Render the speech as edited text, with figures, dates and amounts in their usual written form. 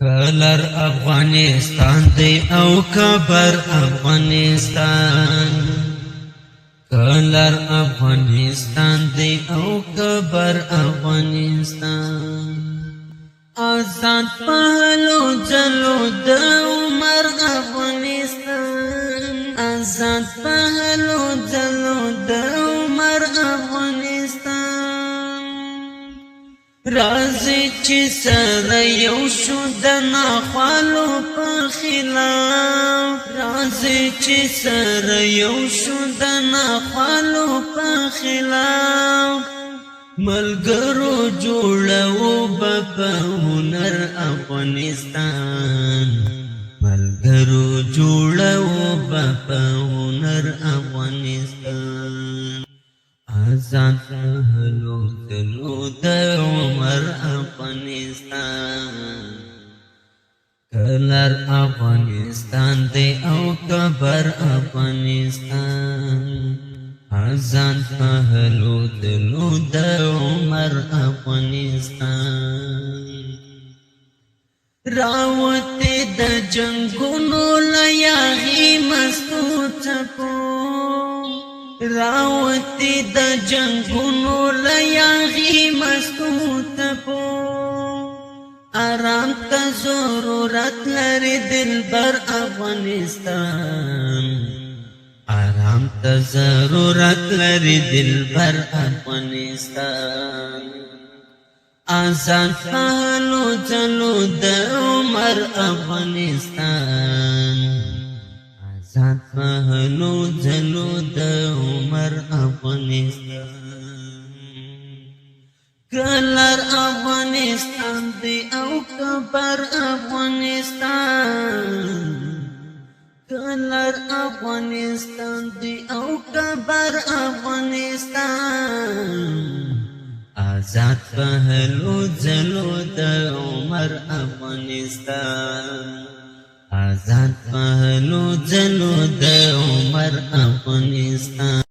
کلر افغانستان دی او کبر افغانستان کلر افغانستان دی او کبر افغانستان آزاد پهلو جلو د عمر افغانستان آزاد پهلو جلو د عمر افغانستان رازی چی سر یو شو د ناخوالو په خلاف رازی چی سر یو شو د ناخوالو په خلاف ملګرو جوړو په هنر افغانستان ملګرو جوړو په هنر افغانستان آزاد پهلو دلو د عمر افغانستان کلر افغانستان دی او کبر افغانستان آزاد پهلو دلو د عمر افغانستان راوته د جنگونو لیاغي مستو چکو راوتی د جنگونو لیاغی مستوت پو آرام تا ضرورت لري دلبر افغانستان آرام تا ضرورت لري دلبر افغانستان آزاد پهلو جلو د عمر افغانستان آزاد پهلو جلو د عمر افغانستان کلر افغانستان دی او کبر افغانستان کلر افغانستان دی او کبر افغانستان آزاد پهلو جلو د عمر افغانستان آزاد پهلو جلو د عمر افغانستان